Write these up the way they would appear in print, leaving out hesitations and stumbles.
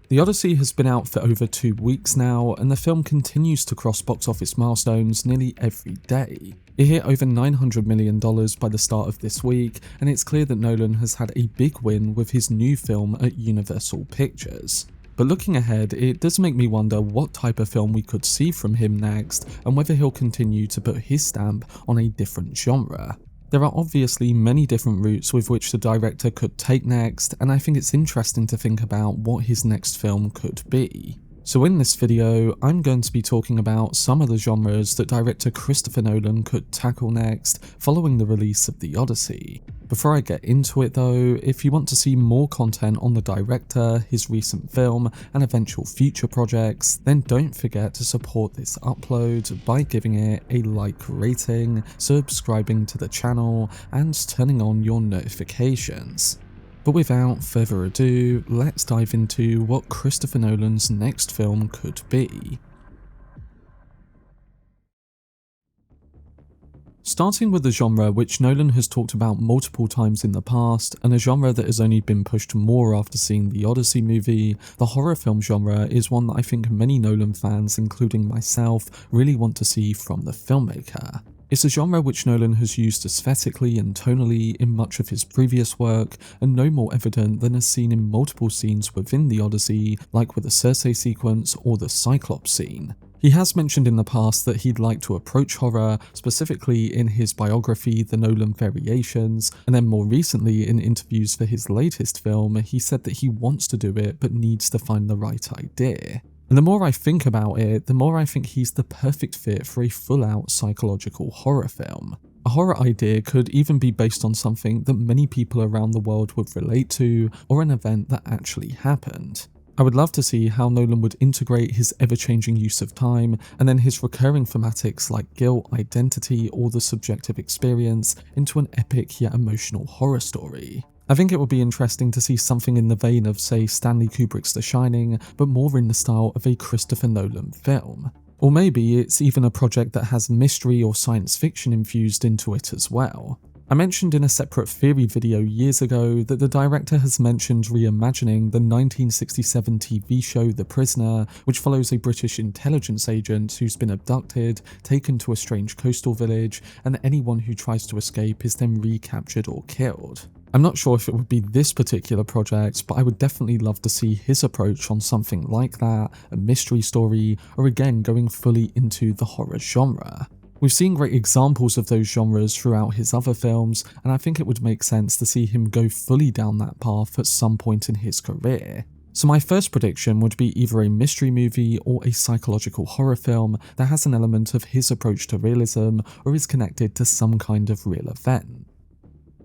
The Odyssey has been out for over 2 weeks now, and the film continues to cross box office milestones nearly every day. It hit over $900 million by the start of this week, and it's clear that Nolan has had a big win with his new film at Universal Pictures. But looking ahead, it does make me wonder what type of film we could see from him next, and whether he'll continue to put his stamp on a different genre. There are obviously many different routes with which the director could take next, and I think it's interesting to think about what his next film could be. So in this video, I'm going to be talking about some of the genres that director Christopher Nolan could tackle next following the release of the Odyssey. Before I get into it though, if you want to see more content on the director, his recent film, and eventual future projects, then don't forget to support this upload by giving it a like rating, subscribing to the channel, and turning on your notifications. But without further ado, let's dive into what Christopher Nolan's next film could be. Starting with the genre which Nolan has talked about multiple times in the past, and a genre that has only been pushed more after seeing the Odyssey movie, the horror film genre is one that I think many Nolan fans, including myself, really want to see from the filmmaker. It's a genre which Nolan has used aesthetically and tonally in much of his previous work, and no more evident than as seen in multiple scenes within the Odyssey, like with the Circe sequence or the Cyclops scene. He has mentioned in the past that he'd like to approach horror, specifically in his biography The Nolan Variations, and then more recently in interviews for his latest film, he said that he wants to do it but needs to find the right idea. And the more I think about it, the more I think he's the perfect fit for a full-out psychological horror film. A horror idea could even be based on something that many people around the world would relate to, or an event that actually happened. I would love to see how Nolan would integrate his ever-changing use of time, and then his recurring thematics like guilt, identity, or the subjective experience into an epic yet emotional horror story. I think it would be interesting to see something in the vein of, say, Stanley Kubrick's The Shining, but more in the style of a Christopher Nolan film. Or maybe it's even a project that has mystery or science fiction infused into it as well. I mentioned in a separate theory video years ago that the director has mentioned reimagining the 1967 TV show The Prisoner, which follows a British intelligence agent who's been abducted, taken to a strange coastal village, and anyone who tries to escape is then recaptured or killed. I'm not sure if it would be this particular project, but I would definitely love to see his approach on something like that, a mystery story, or again going fully into the horror genre. We've seen great examples of those genres throughout his other films, and I think it would make sense to see him go fully down that path at some point in his career. So my first prediction would be either a mystery movie or a psychological horror film that has an element of his approach to realism or is connected to some kind of real event.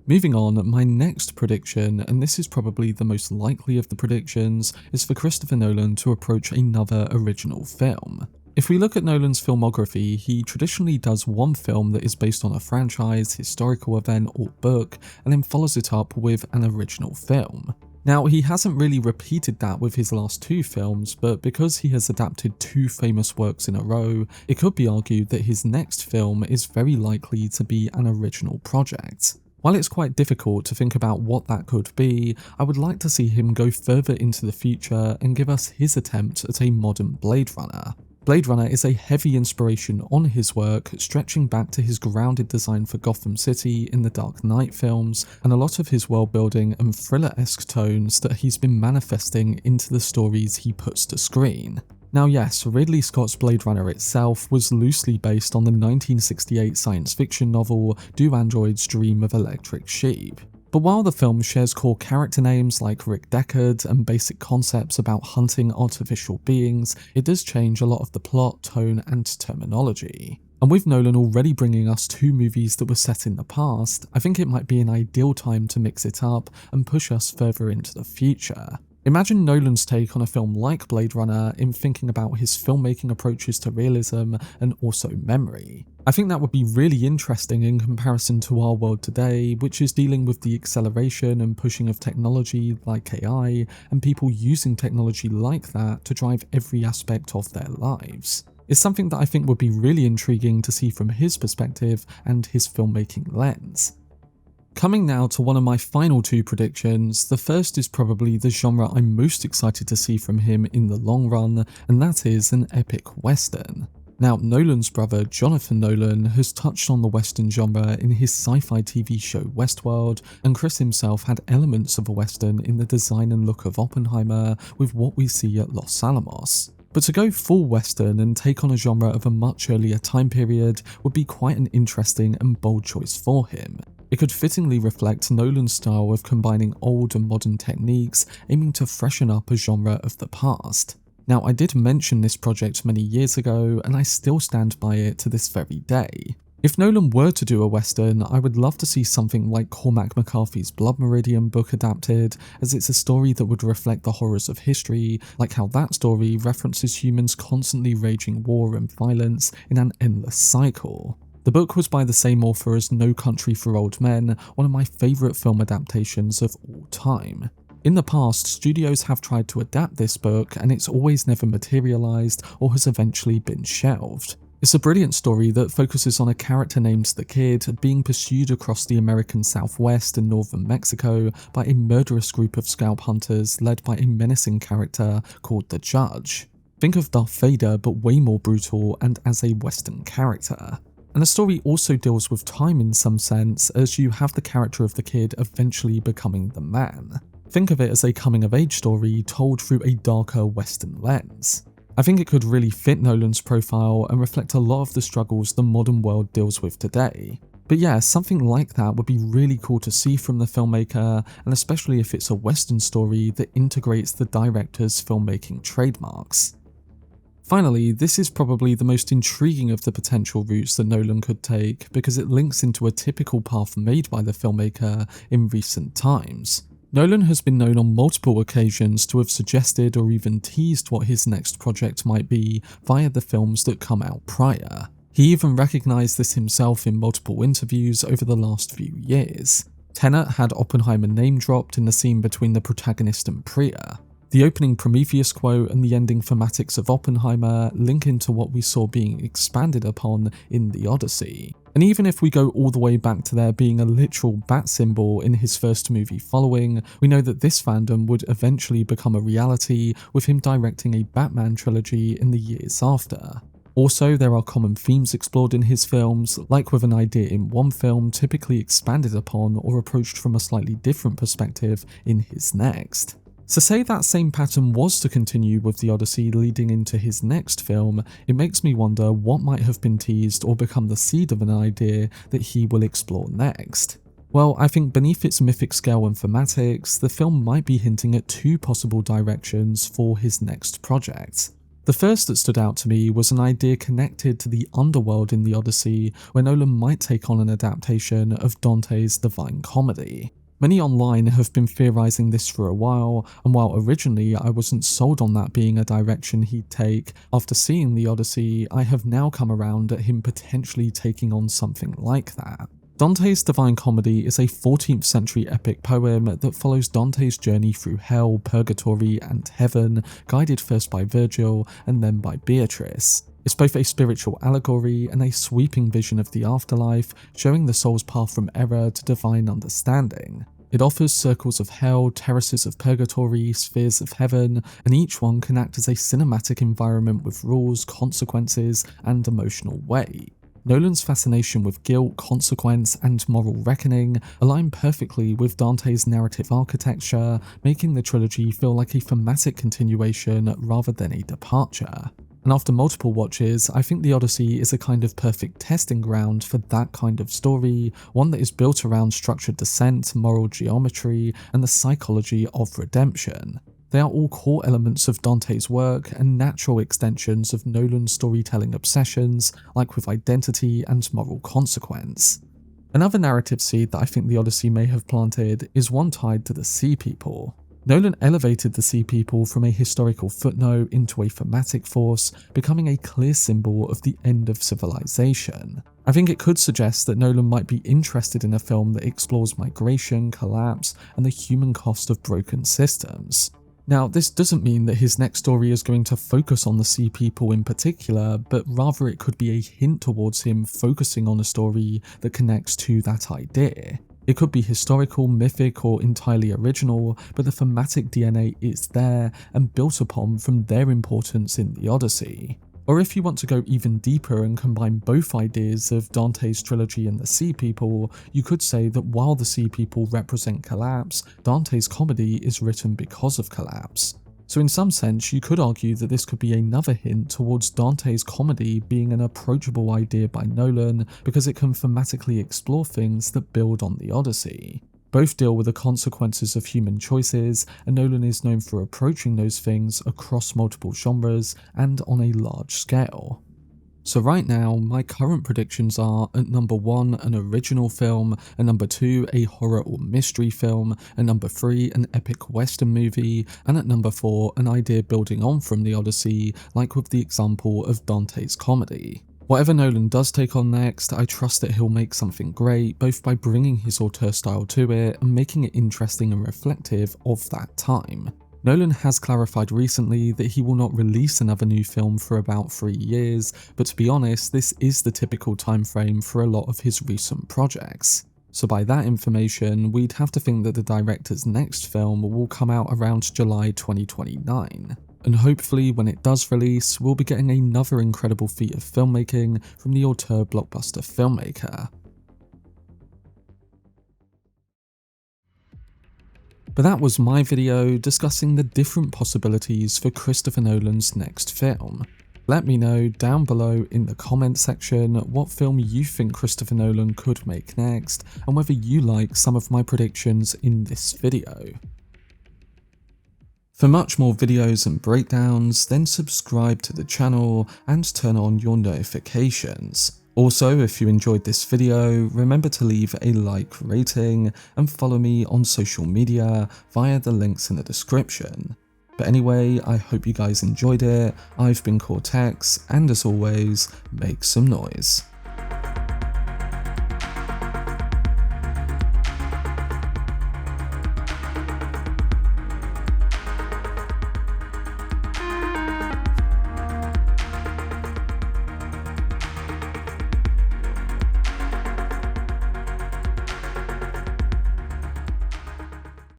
Moving on, my next prediction, and this is probably the most likely of the predictions, is for Christopher Nolan to approach another original film. If we look at Nolan's filmography, he traditionally does one film that is based on a franchise, historical event, or book, and then follows it up with an original film. Now, he hasn't really repeated that with his last 2 films, but because he has adapted 2 famous works in a row, it could be argued that his next film is very likely to be an original project. While it's quite difficult to think about what that could be, I would like to see him go further into the future and give us his attempt at a modern Blade Runner. Blade Runner is a heavy inspiration on his work, stretching back to his grounded design for Gotham City in the Dark Knight films, and a lot of his world-building and thriller-esque tones that he's been manifesting into the stories he puts to screen. Now yes, Ridley Scott's Blade Runner itself was loosely based on the 1968 science fiction novel Do Androids Dream of Electric Sheep. But while the film shares core character names like Rick Deckard and basic concepts about hunting artificial beings, it does change a lot of the plot, tone, and terminology. And with Nolan already bringing us 2 movies that were set in the past, I think it might be an ideal time to mix it up and push us further into the future. Imagine Nolan's take on a film like Blade Runner in thinking about his filmmaking approaches to realism and also memory. I think that would be really interesting in comparison to our world today, which is dealing with the acceleration and pushing of technology like AI, and people using technology like that to drive every aspect of their lives. is something that I think would be really intriguing to see from his perspective and his filmmaking lens. Coming now to one of my final two predictions, the first is probably the genre I'm most excited to see from him in the long run, and that is an epic western. Now, Nolan's brother Jonathan Nolan has touched on the western genre in his sci-fi TV show Westworld, and Chris himself had elements of a western in the design and look of Oppenheimer with what we see at Los Alamos. But to go full western and take on a genre of a much earlier time period would be quite an interesting and bold choice for him. It could fittingly reflect Nolan's style of combining old and modern techniques, aiming to freshen up a genre of the past. Now, I did mention this project many years ago, and I still stand by it to this very day. If Nolan were to do a western, I would love to see something like Cormac McCarthy's Blood Meridian book adapted, as it's a story that would reflect the horrors of history, like how that story references humans constantly waging war and violence in an endless cycle. The book was by the same author as No Country for Old Men, one of my favourite film adaptations of all time. In the past, studios have tried to adapt this book, and it's always never materialised or has eventually been shelved. It's a brilliant story that focuses on a character named The Kid being pursued across the American Southwest and northern Mexico by a murderous group of scalp hunters led by a menacing character called the Judge. Think of Darth Vader, but way more brutal and as a Western character. And the story also deals with time in some sense, as you have the character of the kid eventually becoming the man. Think of it as a coming-of-age story told through a darker Western lens. I think it could really fit Nolan's profile and reflect a lot of the struggles the modern world deals with today. But yeah, something like that would be really cool to see from the filmmaker, and especially if it's a Western story that integrates the director's filmmaking trademarks. Finally, this is probably the most intriguing of the potential routes that Nolan could take because it links into a typical path made by the filmmaker in recent times. Nolan has been known on multiple occasions to have suggested or even teased what his next project might be via the films that come out prior. He even recognised this himself in multiple interviews over the last few years. Tenet had Oppenheimer name-dropped in the scene between the protagonist and Priya. The opening Prometheus quote and the ending thematics of Oppenheimer link into what we saw being expanded upon in the Odyssey. And even if we go all the way back to there being a literal bat symbol in his first movie Following, we know that this fandom would eventually become a reality with him directing a Batman trilogy in the years after. Also, there are common themes explored in his films, like with an idea in one film typically expanded upon or approached from a slightly different perspective in his next. So say that same pattern was to continue with the Odyssey leading into his next film, it makes me wonder what might have been teased or become the seed of an idea that he will explore next. Well, I think beneath its mythic scale and thematics, the film might be hinting at two possible directions for his next project. The first that stood out to me was an idea connected to the underworld in the Odyssey, where Nolan might take on an adaptation of Dante's Divine Comedy. Many online have been theorising this for a while, and while originally I wasn't sold on that being a direction he'd take, after seeing the Odyssey, I have now come around at him potentially taking on something like that. Dante's Divine Comedy is a 14th century epic poem that follows Dante's journey through hell, purgatory, and heaven, guided first by Virgil and then by Beatrice. It's both a spiritual allegory and a sweeping vision of the afterlife, showing the soul's path from error to divine understanding. It offers circles of hell, terraces of purgatory, spheres of heaven, and each one can act as a cinematic environment with rules, consequences, and emotional weight. Nolan's fascination with guilt, consequence, and moral reckoning align perfectly with Dante's narrative architecture, making the trilogy feel like a thematic continuation rather than a departure. And after multiple watches, I think the Odyssey is a kind of perfect testing ground for that kind of story, one that is built around structured descent, moral geometry, and the psychology of redemption. They are all core elements of Dante's work and natural extensions of Nolan's storytelling obsessions, like with identity and moral consequence. Another narrative seed that I think the Odyssey may have planted is one tied to the Sea People. Nolan elevated the Sea People from a historical footnote into a thematic force, becoming a clear symbol of the end of civilization. I think it could suggest that Nolan might be interested in a film that explores migration, collapse, and the human cost of broken systems. Now, this doesn't mean that his next story is going to focus on the Sea People in particular, but rather it could be a hint towards him focusing on a story that connects to that idea. It could be historical, mythic, or entirely original, but the thematic DNA is there and built upon from their importance in the Odyssey. Or if you want to go even deeper and combine both ideas of Dante's trilogy and the Sea People, you could say that while the Sea People represent collapse, Dante's comedy is written because of collapse. So in some sense, you could argue that this could be another hint towards Dante's comedy being an approachable idea by Nolan because it can thematically explore things that build on the Odyssey. Both deal with the consequences of human choices, and Nolan is known for approaching those things across multiple genres and on a large scale. So right now, my current predictions are at number 1, an original film, at number 2, a horror or mystery film, at number 3, an epic western movie, and at number 4, an idea building on from the Odyssey, like with the example of Dante's comedy. Whatever Nolan does take on next, I trust that he'll make something great, both by bringing his auteur style to it and making it interesting and reflective of that time. Nolan has clarified recently that he will not release another new film for about 3 years, but to be honest, this is the typical time frame for a lot of his recent projects. So by that information, we'd have to think that the director's next film will come out around July 2029. And hopefully when it does release, we'll be getting another incredible feat of filmmaking from the auteur blockbuster filmmaker. But that was my video discussing the different possibilities for Christopher Nolan's next film. Let me know down below in the comment section what film you think Christopher Nolan could make next, and whether you like some of my predictions in this video. For much more videos and breakdowns, then subscribe to the channel and turn on your notifications. Also, if you enjoyed this video, remember to leave a like rating and follow me on social media via the links in the description. But anyway, I hope you guys enjoyed it. I've been Cortex, and as always, make some noise.